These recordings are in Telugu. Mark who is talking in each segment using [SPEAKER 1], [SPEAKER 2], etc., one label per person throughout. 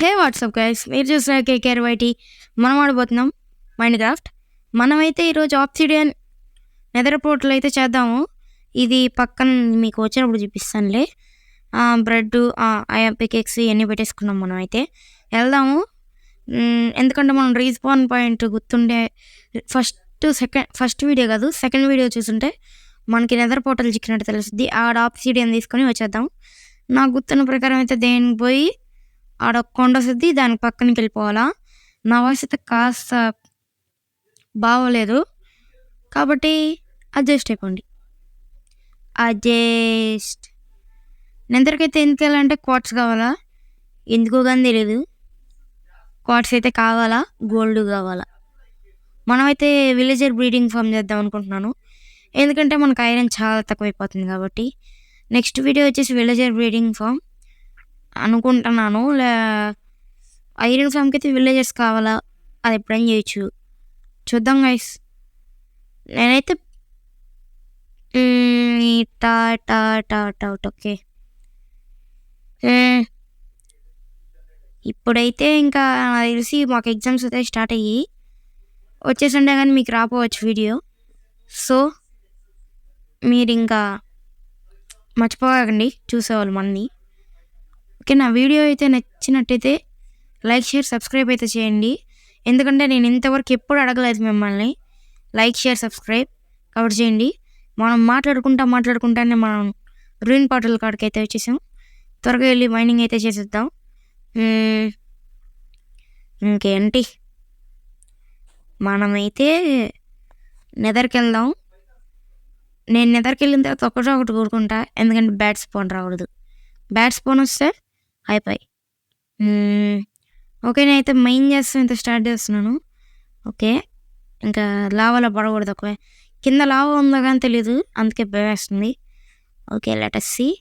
[SPEAKER 1] హే వాట్సాప్ గైస్, మీరు చూసిన కేకేఆర్వైటీ. మనం ఆడబోతున్నాం మైండ్ క్రాఫ్ట్. మనమైతే ఈరోజు ఆబ్సిడియన్ నెదర్ పోర్టల్ అయితే చేద్దాము. ఇది పక్కన మీకు వచ్చినప్పుడు చూపిస్తానులే. బ్రెడ్, పికెక్స్ ఇవన్నీ పెట్టేసుకున్నాం. మనం అయితే వెళ్దాము. ఎందుకంటే మనం రీస్పాన్ పాయింట్ గుర్తుండే ఫస్ట్ వీడియో కాదు, సెకండ్ వీడియో చూసుంటే మనకి నెదర్ పోర్టల్ చిక్కినట్టు తెలుస్తుంది. ఆడ ఆబ్సిడియన్ తీసుకొని వచ్చేద్దాం. నాకు గుర్తున్న ప్రకారం అయితే దేనికి పోయి ఆడ కొండ సిద్ధి దాని పక్కనకి వెళ్ళిపోవాలా. నా వాయిస్ అయితే కాస్త బాగోలేదు కాబట్టి అడ్జస్ట్ అయిపోండి. నెందరికైతే ఎందుకు వెళ్ళాలంటే క్వార్ట్స్ కావాలా, ఎందుకో కానీ తెలియదు. క్వార్ట్స్ అయితే కావాలా, గోల్డ్ కావాలా. మనమైతే విలేజర్ బ్రీడింగ్ ఫామ్ చేద్దాం అనుకుంటున్నాను, ఎందుకంటే మనకు ఐరన్ చాలా తక్కువైపోతుంది కాబట్టి. నెక్స్ట్ వీడియో వచ్చేసి విలేజర్ బ్రీడింగ్ ఫామ్ అనుకుంటున్నాను. ఐరన్ ఫామ్కి అయితే విలేజర్స్ కావాలా, అది ఎప్పుడైనా చేయొచ్చు, చూద్దాం గైస్. నేనైతే ఓకే, ఇప్పుడైతే ఇంకా నాకు తెలిసి మాకు ఎగ్జామ్స్ అయితే స్టార్ట్ అయ్యి వచ్చేసండే కానీ మీకు రాపోవచ్చు వీడియో. సో మీరు ఇంకా మర్చిపోకండి చూసేవాళ్ళు మనని. ఓకే, నా వీడియో అయితే నచ్చినట్టయితే లైక్, షేర్, సబ్స్క్రైబ్ అయితే చేయండి. ఎందుకంటే నేను ఇంతవరకు ఎప్పుడు అడగలేదు మిమ్మల్ని లైక్, షేర్, సబ్స్క్రైబ్. కవర్ చేయండి. మనం మాట్లాడుకుంటానే మనం రూయిన్ పోర్టల్ కాడికి అయితే వచ్చేసాం. త్వరగా వెళ్ళి మైనింగ్ అయితే చేసేద్దాం. ఇంకేంటి, మనమైతే నెదర్కి వెళ్దాం. నేను నెదర్కి వెళ్ళిన తర్వాత ఒకటి కోరుకుంటా, ఎందుకంటే బ్యాడ్ స్పాన్ రాకూడదు. బ్యాడ్ స్పాన్ వస్తే అయిపోయి. ఓకే, నేనైతే మైన్ చేస్తాను, అయితే స్టార్ట్ చేస్తున్నాను. ఓకే, ఇంకా లావాలో పడకూడదు. ఒక కింద లావా ఉందో కానీ తెలియదు, అందుకే భయమేస్తుంది. Okay, let us see.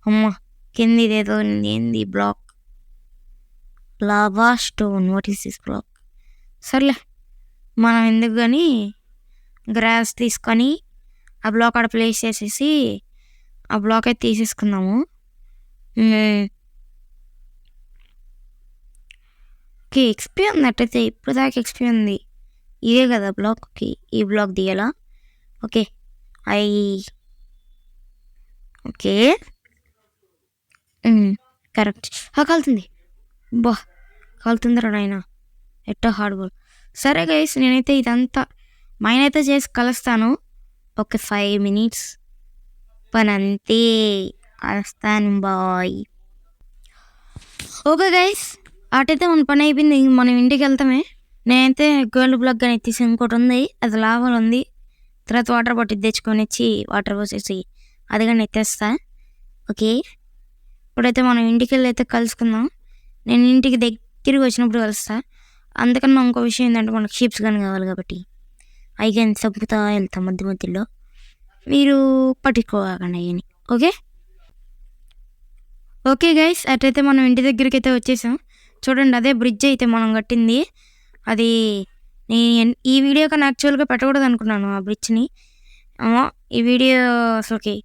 [SPEAKER 1] అమ్మ, కింద ఇదేదో ఏంది block, lava stone. What is this block? సర్లే, మనం ఎందుకు కానీ గ్రాస్ తీసుకొని ఆ బ్లాక్ ఆడ ప్లేస్ చేసేసి ఆ బ్లాక్ అయితే తీసేసుకున్నాము. ఓకే, ఎక్స్పీ ఉన్నట్టయితే ఇప్పుడు దాకా ఎక్స్పీ ఉంది. ఇదే కదా బ్లాక్కి, ఈ బ్లాక్ తీయాలా? Okay, okay correct. కాలుతుంది, బా కాలుతుందిరా నాయన, ఎట్టో హార్డ్ బాల్. సరే గైస్, నేనైతే ఇదంతా మైన్ అయితే చేసి కలుస్తాను. ఒక 5 minutes పని అంతే, కలుస్తాను బాయ్. ఓకే గైస్, అటైతే మన పని అయిపోయింది, మనం ఇంటికి వెళ్తామే. నేనైతే గోల్డ్ బ్లాక్ కానీ తీసి ఇంకోటి ఉంది, అది లావాలు ఉంది. తర్వాత వాటర్ బాటిల్ తెచ్చుకొని వచ్చి వాటర్ పోసేసి అది కానీ ఎత్తేస్తా. ఓకే, ఇప్పుడైతే మనం ఇంటికి వెళ్ళి అయితే కలుసుకుందాం. నేను ఇంటికి దగ్గరికి వచ్చినప్పుడు కలుస్తా. అందుకన్నా ఇంకో విషయం ఏంటంటే మనకు షీప్స్ కానీ కావాలి కాబట్టి అవి కానీ చంపుతా వెళ్తాం మధ్యలో. మీరు పట్టుకోకండి అవన్నీ. ఓకే గైస్, అటైతే మనం ఇంటి దగ్గరికి అయితే వచ్చేసాం. చూడండి, అదే బ్రిడ్జ్ అయితే మనం కట్టింది. అది నేను ఈ వీడియో కన్నా యాక్చువల్గా పెట్టకూడదు అనుకున్నాను ఆ బ్రిడ్జ్ని. ఈ వీడియో అసలుకి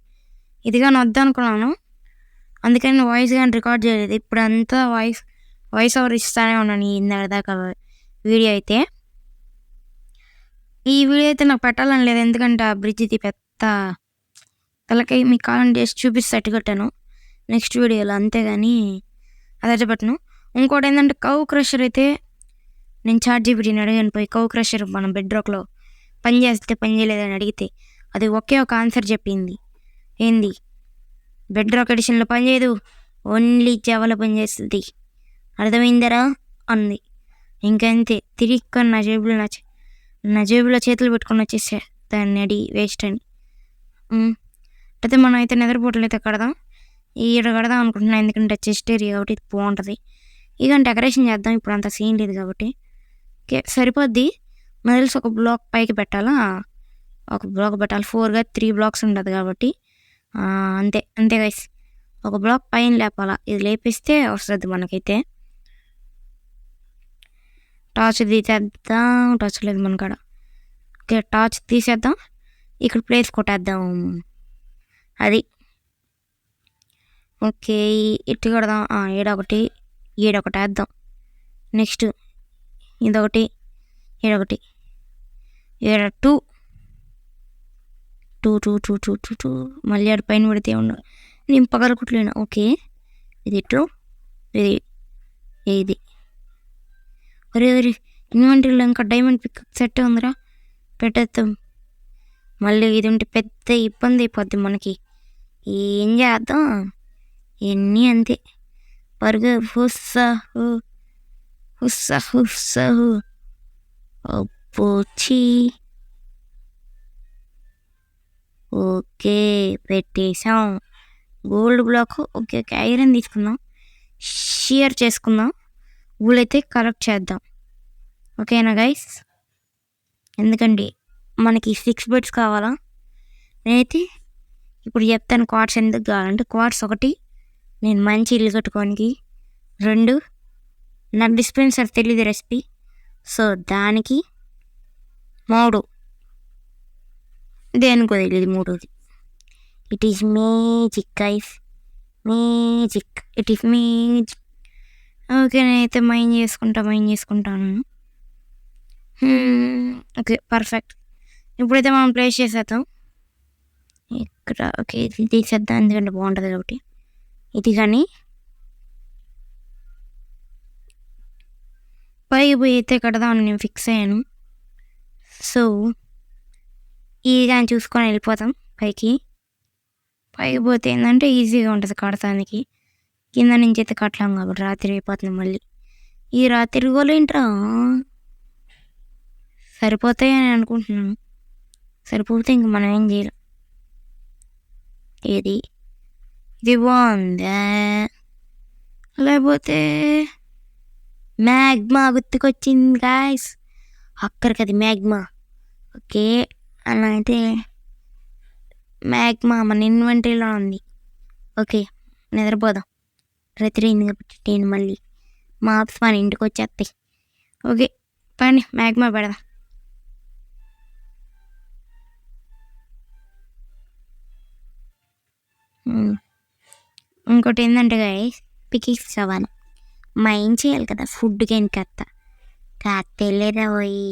[SPEAKER 1] ఇదిగా వద్దనుకున్నాను, అందుకని వాయిస్ కానీ రికార్డ్ చేయలేదు. ఇప్పుడు అంతా వాయిస్ ఓవర్ ఇస్తానే ఉన్నాను ఇందాక వీడియో అయితే. ఈ వీడియో అయితే నాకు పెట్టాలని లేదు, ఎందుకంటే ఆ బ్రిడ్జ్ ఇది పెద్ద తలకై మీకు కావాలని చేసి చూపిస్తే అట్టు కట్టాను నెక్స్ట్ వీడియోలో, అంతేగాని అదైతే పెట్టను. ఇంకోటి ఏంటంటే కౌ క్రషర్ అయితే నేను ChatGPTని అడిగాను పోయి, కౌ క్రషర్ మనం బెడ్ రాక్లో పని చేస్తే పని చేయలేదని అడిగితే అది ఒకే ఒక ఆన్సర్ చెప్పింది. ఏంది? బెడ్ రాక్ ఎడిషన్లో పని చేయదు, ఓన్లీ జావాలో పని చేస్తుంది, అర్థమైందరా అంది. ఇంకంతే, తిరిగి నా జేబులో చేతులు పెట్టుకొని వచ్చేసా దాన్ని అడి వేస్ట్ అని. అయితే మనం అయితే నెదర్ పోర్టల్ అయితే కడదాం. ఈడ కడదాం అనుకుంటున్నాను, ఎందుకంటే చెస్ట్ ఏరియా కాబట్టి ఇది బాగుంటుంది. ఇక డెకరేషన్ చేద్దాం, ఇప్పుడు అంత సీన్ లేదు కాబట్టి. ఓకే, సరిపోద్ది. నాకు తెలిసి ఒక బ్లాక్ పైకి పెట్టాలా, ఒక బ్లాక్ పెట్టాలి. 4గా 3 blocks ఉంటుంది కాబట్టి అంతే గైస్, ఒక బ్లాక్ పైన లేపాలా. ఇది లేపిస్తే వస్తుంది మనకైతే. టార్చ్ తీసేద్దాం, టార్చ్ లేదు మన కాడ. ఓకే, టార్చ్ తీసేద్దాం, ఇక్కడ ప్లేస్ కొట్టేద్దాం. అది ఓకే, ఇటు కొడదాం. ఏడొకటి వేద్దాం. నెక్స్ట్ ఇదొకటి, ఇదొకటి, ఇక్కడ 2 2 2 2 2 2 2 మళ్ళీ ఆడ పైన పెడితే ఉన్నా నేను పగలకుట్లేను. ఓకే, ఇది 2, ఇది ఒరే ఇన్వెంటరీలో ఇంకా డైమండ్ పిక్ సెట్ ఉందిరా, పెట్టేస్తాం. మళ్ళీ ఇది ఉంటే పెద్ద ఇబ్బంది అయిపోద్ది మనకి. ఏం చేద్దాం, ఎన్ని అంతే. పరుగు హుస్సహు హుస్సహు అబ్బోచి. ఓకే, పెట్టేసాం గోల్డ్ బ్లాక్. ఓకే, ఐరన్ తీసుకుందాం, షేర్ చేసుకుందాం, ఊళ్ళైతే కలెక్ట్ చేద్దాం. ఓకేనా గైస్, ఎందుకండి మనకి 6 బెడ్స్ కావాలా. నేనైతే ఇప్పుడు చెప్తాను క్వార్ట్స్ ఎందుకు కావాలంటే, క్వార్ట్స్ 1 నేను మంచి ఇల్లు కట్టుకోనికి, 2 నాకు డిస్పెన్సర్ తెలియదు రెసిపీ, సో దానికి, 3 దేనికో తెలియదు 3ది. It is magic guys, magic, it is magic. Okay, నేనైతే మైండ్ చేసుకుంటాను. Okay, perfect. ఇప్పుడైతే మనం ప్లేస్ చేసేద్దాం ఇక్కడ. ఓకే, ఇది తీసేద్దాం ఎందుకంటే బాగుంటుంది కాబట్టి. ఇది కానీ పైకి పోయి అయితే కడదామని నేను ఫిక్స్ అయ్యాను. సో ఇది కానీ చూసుకొని వెళ్ళిపోతాం పైకి పోతే ఏంటంటే ఈజీగా ఉంటుంది కడతానికి. కింద నుంచి అయితే కట్టలేం కాబట్టి రాత్రి అయిపోతుంది. మళ్ళీ ఈ రాత్రి గోలేంట్రా సరిపోతాయని అనుకుంటున్నాను. సరిపోతే ఇంక మనం ఏం చేయలేం. ఇది బాగుందా, లేకపోతే మ్యాగ్మా గుర్తుకొచ్చింది గాయస్, అక్కడికి అది మ్యాగ్మా. ఓకే, అలా అయితే మ్యాగ్మా మన ఇన్వెంటరీలో ఉంది. ఓకే, నిద్రపోదాం, రాత్రి అయింది కాబట్టి నేను మళ్ళీ మా ఆప్స్ మన ఇంటికి వచ్చేస్తాయి. ఓకే, పండి మ్యాగ్మా పెడదాం. ఇంకోటి ఏంటంటే గాయస్, పికిక్స్ అవ్వాలి, మా ఏం చేయాలి కదా ఫుడ్ కానీ కత్తలేదా పోయి.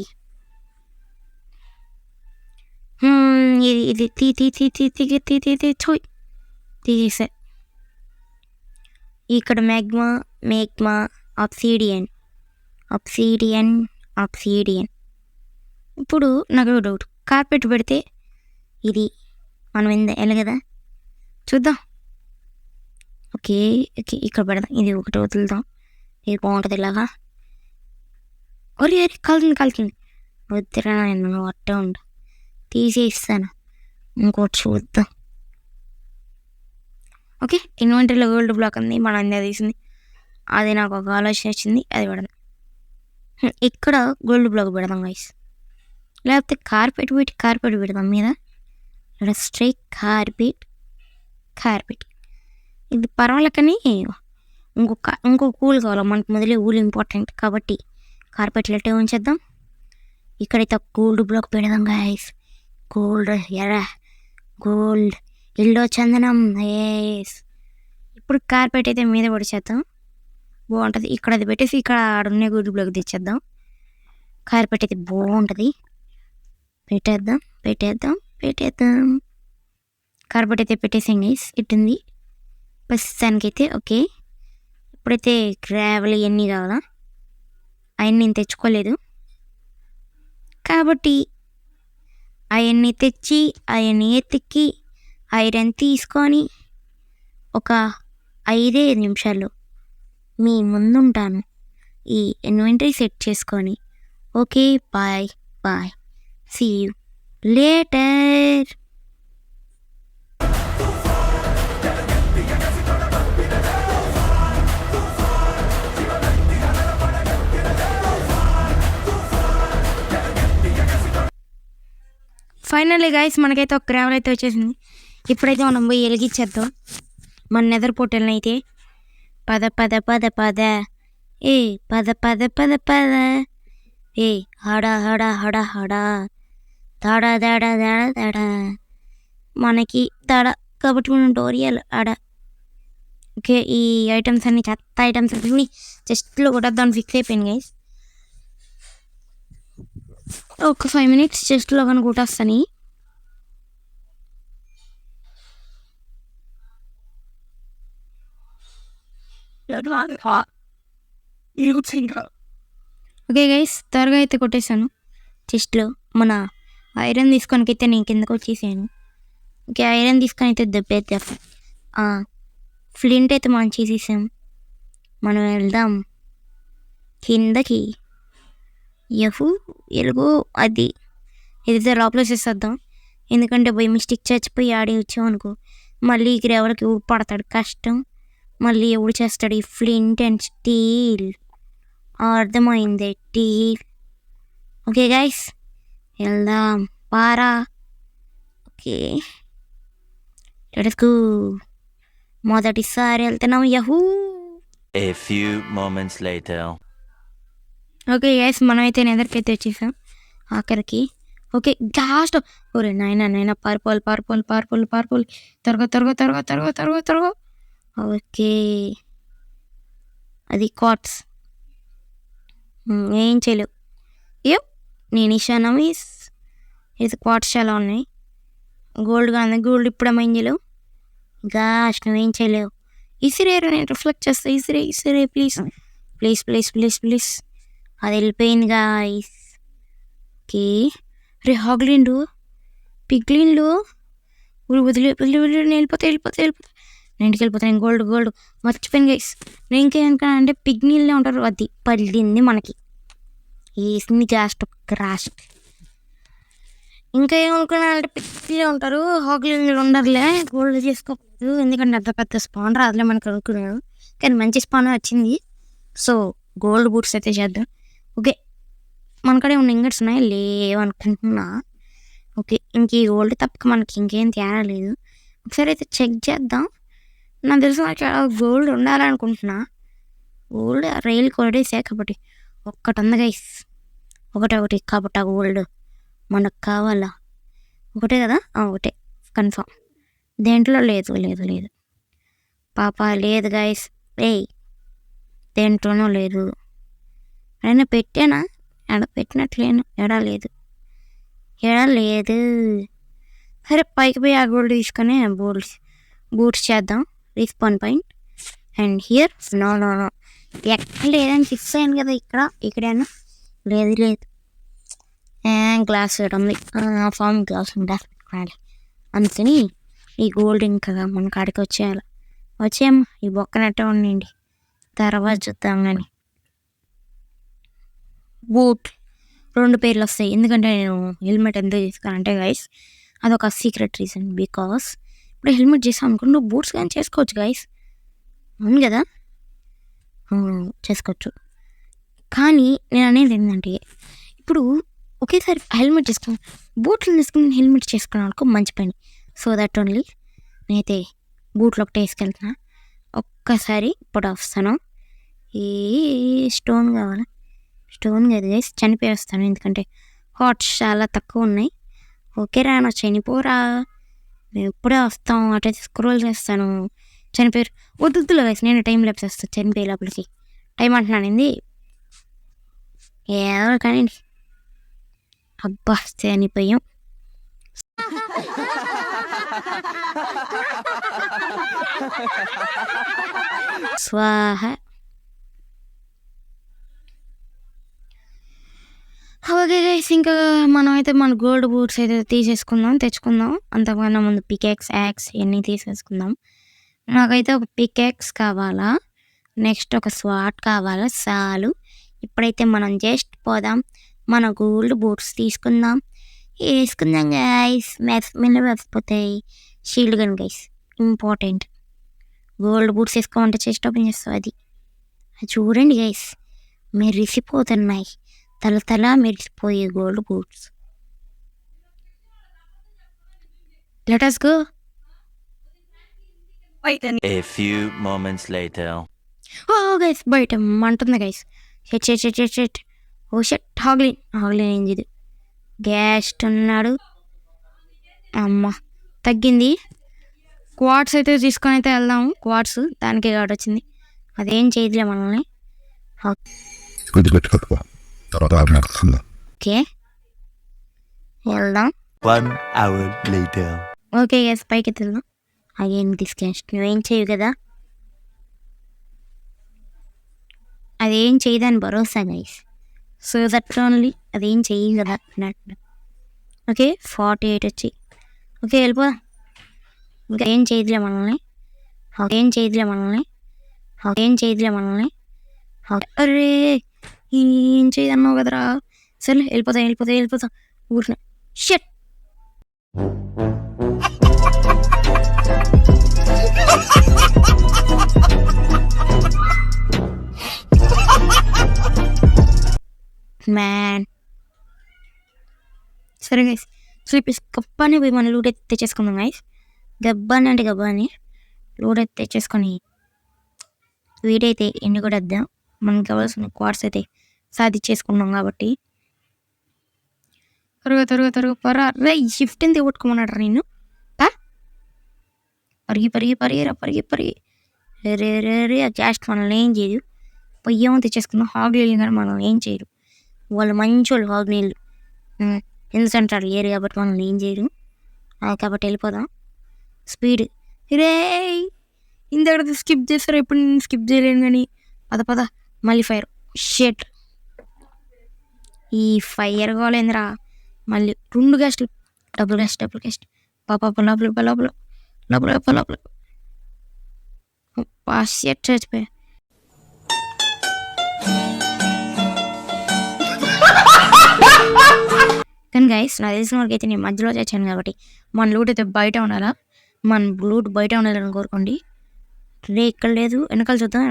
[SPEAKER 1] ఇది తీసే ఇక్కడ మ్యాగ్మా ఆబ్సిడియన్. ఇప్పుడు నాకు డౌట్, కార్పెట్ పెడితే ఇది మనం ఎలా కదా చూద్దాం. ఓకే, ఇక్కడ పెడదాం, ఇది ఒకటి వదులుదాం, ఇది బాగుంటుంది ఇలాగా. ఒరే కాలుతుంది వద్దురా, నేను అట్టే ఉండు, తీసేస్తాను. ఇంకోటి చూద్దాం. ఓకే, ఇన్వెంటరీలో గోల్డ్ బ్లాక్ ఉంది, మనం అందే తీసింది. అది నాకు ఒక ఆలోచన వచ్చింది, అది పెడదాం. ఇక్కడ గోల్డ్ బ్లాక్ పెడదాం గైస్, లేకపోతే కార్పెట్ పెడదాం మీద. స్ట్రైక్ కార్పెట్ ఇది పర్వాలే, కానీ ఇంకొక ఊలు కావాలి మనకు. మొదలే ఊలు ఇంపార్టెంట్ కాబట్టి కార్పెట్లు ఎట్టే ఉంచేద్దాం. ఇక్కడైతే గోల్డ్ బ్లాక్ పెడదాం గైస్. గోల్డ్ ఎల్లో చందనం. ఇప్పుడు కార్పెట్ అయితే మీద పడిచేద్దాం, బాగుంటుంది. ఇక్కడ అది పెట్టేసి ఇక్కడ ఆడున్న గోల్డ్ బ్లాక్ తెచ్చేద్దాం. కార్పెట్ అయితే బాగుంటుంది, పెట్టేద్దాం. కార్పెట్ అయితే పెట్టేసాం గైస్, ఇట్టుంది ప్రస్తుతానికైతే. ఓకే, ఇప్పుడైతే గ్రావెల్ ఇవన్నీ కావాలా, అవన్నీ నేను తెచ్చుకోలేదు కాబట్టి అవన్నీ తెచ్చి అవన్నీ ఎత్తికి ఐరన్ తీసుకొని ఒక 5 నిమిషాలు మీ ముందుంటాను, ఈ ఇన్వెంటరీ సెట్ చేసుకొని. Okay, bye, see you later. Finally guys, మనకైతే ఒక గ్రావెల్ అయితే వచ్చేసింది. ఇప్పుడైతే మనం పోయి వెలిగించేద్దాం మన నెదర్ పోర్టల్ని అయితే. పద హడా మనకి తడ కాబట్టి మనం డోరియాలి ఆడ. ఓకే, ఈ ఐటమ్స్ అన్ని చెత్త ఐటమ్స్ అన్ని చెస్ట్లో కొట్టద్దాం ఫిక్స్ అయిపోయింది గైస్. ఒక 5 minutes చెస్ట్లో కానీ కొట్టేస్తాను. ఓకే గైస్, త్వరగా అయితే కొట్టేశాను. చెస్ట్లో మన ఐరన్ తీసుకొని అయితే నేను కిందకు వచ్చేసాను. ఓకే, ఐరన్ తీసుకొని అయితే దెబ్బేద్దాం. ఫ్లింట్ అయితే మనం చేసేసాం. మనం వెళ్దాం కిందకి. యహూ ఎలుగు అది ఏదైతే లోపల చేసేద్దాం. ఎందుకంటే బై మిస్టేక్ చచ్చిపోయి ఆడి వచ్చామనుకో మళ్ళీ ఇక్కడ ఎవరికి పడతాడు కష్టం. మళ్ళీ ఎవడు చేస్తాడు ఈ ఫ్లింట్ అండ్ స్టీల్. అర్థమైంది స్టీల్. ఓకే గైస్, వెళ్దాం పారా. Okay let's go. మొదటిసారి వెళ్తున్నాం. Yahoo.
[SPEAKER 2] A few moments later.
[SPEAKER 1] Okay guys, మనమైతే నెదరికైతే వచ్చేసాం ఆఖరికి. Okay last. ఓరే నాయన పర్పుల్ పర్పుల్ పర్పుల్ పర్పుల్. త్వరగా. ఓకే, అది కార్డ్స్ ఏం చేయలేవు. ఏం నేను ఇషాను ఇది క్వార్ట్స్ చాలా ఉన్నాయి. గోల్డ్ కానీ గోల్డ్ ఇప్పుడు ఏం చేయలేవు. గాష్ నువ్వేం చేయలేవు. ఇసిరేరు, నేను రిఫ్లెక్ట్ చేస్తా. ఇసిరే ప్లీజ్. అది వెళ్ళిపోయింది గాయస్. ఓకే రే హాగ్లిండు పిగ్లిన్లు వదిలి వెళ్ళిపోతే నేను ఇంటికి వెళ్ళిపోతాను. గోల్డ్ మర్చిపోయింది గైస్. నేను ఇంకేమనుకున్నా అంటే పిగ్నీళ్ళే ఉంటారు. అది పడింది మనకి. వేసింది క్రాష్. ఇంకా ఏమనుకున్నా అంటే పిగ్నీలే ఉంటారు, హాగ్లిన్లు ఉండరులే. గోల్డ్ చేసుకోకూడదు ఎందుకంటే అంత పెద్ద స్పాన్ రాదులే మనకు అనుకున్నాను. కానీ మంచి స్పాన్ వచ్చింది. సో గోల్డ్ బూట్స్ అయితే చేద్దాం. ఓకే, మనకడే ఉన్న ఇంగట్స్ ఉన్నాయి లేవనుకుంటున్నా. ఓకే, ఇంక ఈ గోల్డ్ తప్పక మనకి ఇంకేం తేడా లేదు. ఒకసారి అయితే చెక్ చేద్దాం. నాకు తెలిసి నాకు గోల్డ్ ఉండాలనుకుంటున్నా. గోల్డ్ రైలు కొట్టేసా కాబట్టి ఒక్కటి ఉంది గైస్. ఒకటి కాబట్టి ఆ గోల్డ్ మనకు కావాలా? ఒకటే కదా, ఒకటే కన్ఫామ్. దేంట్లో లేదు పాప లేదు గైస్. దేంట్లోనూ లేదు. అయినా పెట్టానా? పెట్టినట్లేను. ఎడా లేదు. సరే పైకి పోయి ఆ గోల్డ్ తీసుకొని బూట్స్ చేద్దాం. రిస్పాన్ పాయింట్ అండ్ హియర్ నో ఎక్కడ లేదని ఫిక్స్ అయ్యాను కదా. ఇక్కడేనా లేదు. గ్లాస్ ఉంది, ఫామ్ గ్లాస్ ఉండాలి. అందుకని ఈ గోల్డ్ ఇంకా మన కాడికి వచ్చేయమ్మా. ఈ బొక్కనట్టే ఉండండి, తర్వాత చూద్దాం. కానీ బూట్ 2 పేర్లు వస్తాయి. ఎందుకంటే నేను హెల్మెట్ ఎందుకు తీసుకున్నాను అంటే గైస్, అదొక సీక్రెట్ రీజన్. బికాస్ ఇప్పుడు హెల్మెట్ చేసాం అనుకో నువ్వు బూట్స్ కానీ చేసుకోవచ్చు గైస్. అవును కదా, చేసుకోవచ్చు. కానీ నేను అనేది ఏంటంటే ఇప్పుడు ఒకేసారి హెల్మెట్ చేసుకున్నాను, బూట్లు తీసుకుని హెల్మెట్ చేసుకున్నాను అనుకో మంచి పని. సో దట్ ఓన్లీ నేనైతే బూట్లు ఒకటే వేసుకెళ్తున్నా. ఒక్కసారి ఇప్పుడు వస్తాను. ఏ స్టోన్ కావాలా? స్టోన్ కదా గైస్, చనిపోయి వస్తాను. ఎందుకంటే హాట్స్ చాలా తక్కువ ఉన్నాయి. ఓకే రా, నా చనిపోరా, మేము ఇప్పుడే వస్తాం. అటైతే స్క్రోల్ చేస్తాను. చనిపోయారు వద్దులో గైస్, నేను టైం ల్యాప్స్ వస్తాను. చనిపోయే లోపలికి టైం అంటున్నాను. ఏదో కానీ అబ్బా చనిపోయాం. స్వాహ. ఓకే గైస్, ఇంకా మనం అయితే మన గోల్డ్ బూట్స్ అయితే తెచ్చుకుందాం. అంతకన్నా ముందు పికాక్స్, యాక్స్ ఇవన్నీ తీసేసుకుందాం. నాకైతే ఒక పికాక్స్ కావాలా, నెక్స్ట్ ఒక స్వాట్ కావాలా. చాలు. ఇప్పుడైతే మనం జస్ట్ పోదాం, మన గోల్డ్ బూట్స్ తీసుకుందాం, వేసుకుందాం గైస్. వేసిపోతాయి. Shield gun guys important. Gold boots వేసుకోమంటే చెస్ట్ ఓపెన్ చేస్తావు. అది చూడండి గైస్, మెరిసిపోతున్నాయి. తల మెరిసిపోయే gold boots. Let us go.
[SPEAKER 2] A few moments later.
[SPEAKER 1] Guys బయట మంటుంది గైస్. షెట్. ఓ షెట్. హాగ్లిన్ ఏంది ఇది? గ్యాస్ట్ ఉన్నాడు. అమ్మ తగ్గింది. క్వార్ట్స్ అయితే తీసుకొని అయితే వెళ్దాము. క్వార్ట్స్ దానికే కాబట్టి వచ్చింది. అదేం చేయదులే మనల్ని.
[SPEAKER 3] గుర్తుపెట్టుకో తర్వాత ఆజ్ఞాపిస్తుందా
[SPEAKER 1] ఓకే వెళ్దాం.
[SPEAKER 2] 1 hour later.
[SPEAKER 1] ఓకే గైస్ పైకి వెళ్దాం. అదేం తీసుకెళ్ళి నువ్వేం చేయవు కదా, అదేం చేయదని భరోసా గైస్. సో దట్ ఓన్లీ అదేం చెయ్యి కదా అన్నట్టు. ఓకే 48 వచ్చి ఓకే వెళ్ళిపోదాం. ఇంకా ఏం చేయదులే మనల్ని. ఏం చేయదులే మనల్ని. ఏం చేయదులే మనల్ని. అరే ఏం చేయదన్నావు కదరా. సరే వెళ్ళిపోతాం ఊరిన. Shut man. సరే గైస్ స్లీప్ గబ్బాని పోయి మన లూట్ అయితే తెచ్చేసుకుందాం గైస్. గబ్బాని అంటే గబ్బాని లూట్ అయితే తెచ్చేసుకొని వీడైతే ఎండు కూడా వద్దాం. మనకు కావాల్సిన క్వార్ట్స్ అయితే సాధించేసుకున్నాం కాబట్టి త్వరగా పరా రే. షిఫ్ట్ ఎంత కొట్టుకోమన్నాడు నేను. పరిగి రే ఆ క్యాస్ట్ మనల్ని ఏం చేయదు. పొయ్యేమో తెచ్చేసుకుందాం. హాగ్ నీళ్ళు కానీ మనల్ని ఏం చేయరు. వాళ్ళు మంచి వాళ్ళు హాగ్ నీళ్ళు ఎందుకంటే వాళ్ళు లేరు కాబట్టి మనల్ని ఏం చేయరు. కాబట్టి వెళ్ళిపోదాం. స్పీడ్ రే ఇంత స్కిప్ చేస్తారు. ఎప్పుడు నేను స్కిప్ చేయలేను కానీ పద మళ్ళీ ఫైర్. షెట్ ఈ ఫైర్ కావాలేందిరా. మళ్ళీ 2 గ్యాస్ట్లు డబుల్ గ్యాస్ట్ పాప లోపల షెట్ చచ్చిపోయా. కానీ గైస్ నాకు తెలిసిన వరకు అయితే నేను మధ్యలో చచ్చాను కాబట్టి మన లూట్ అయితే బయట ఉండాలా. మన లూట్ బయట ఉండాలని కోరుకోండి. రే ఇక్కడ లేదు. వెనకాల చూద్దాం.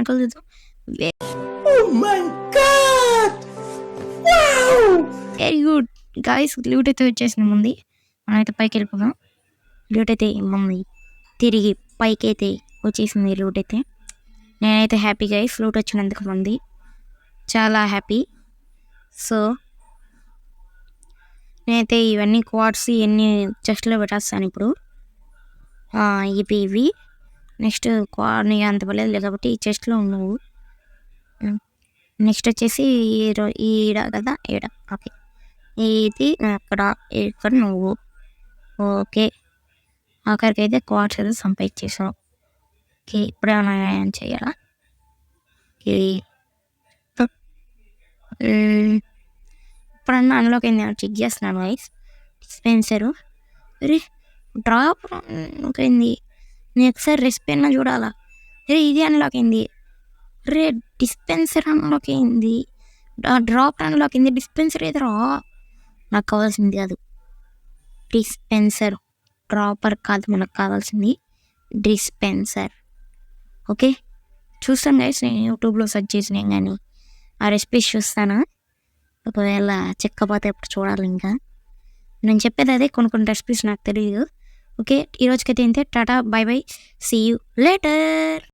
[SPEAKER 1] Very good guys. లూట్ అయితే వచ్చేసింది ముందు. మనం అయితే పైకి వెళ్ళిపోదాం. లూట్ అయితే ముందు తిరిగి పైకి అయితే వచ్చేసింది లూట్ అయితే. నేనైతే హ్యాపీ గైస్ లూట్ వచ్చినందుకు మంది చాలా హ్యాపీ. సో నేనైతే ఇవన్నీ క్వార్ట్స్ ఇవన్నీ చెస్ట్లో పెట్టేస్తాను ఇప్పుడు. ఇవి నెక్స్ట్ క్వార్ని అంత పర్లేదు కాబట్టి ఈ చెస్ట్లో ఉన్నావు. నెక్స్ట్ వచ్చేసి ఈడ కదా ఈడ. ఓకే ఇది ఇక్కడ నువ్వు. ఓకే ఆఖరికి అయితే క్వార్ట్స్ అయితే సంపాదించేసావు. ఓకే ఇప్పుడేమైనా ఏం చేయాలా. ఇప్పుడన్నా అన్లాక్ అయింది చెక్ చేస్తున్నాను గైస్. డిస్పెన్సరు అరే డ్రాప్ అన్లాక్ అయింది. నేను ఒకసారి రెసిపీ అన్నా చూడాలా. రే ఇది అన్లాక్ అయింది. రే డిస్పెన్సర్ అన్లాక్ అయింది. డ్రాప్ అన్లాక్ అయింది. డిస్పెన్సర్ ఏదరా నాకు కావాల్సింది కాదు. డిస్పెన్సర్ డ్రాపర్ కాదు మనకు కావాల్సింది డిస్పెన్సర్. ఓకే చూస్తాను గైస్. నేను యూట్యూబ్లో సెర్చ్ చేసినాను కానీ ఆ రెసిపీస్ చూస్తాను. ఒకవేళ చెక్కపోతే ఎప్పుడు చూడాలి. ఇంకా నేను చెప్పేది అదే కొన్ని రెసిపీస్ నాకు తెలియదు. ఓకే ఈరోజుకైతే ఇంతే. Tata bye see you later.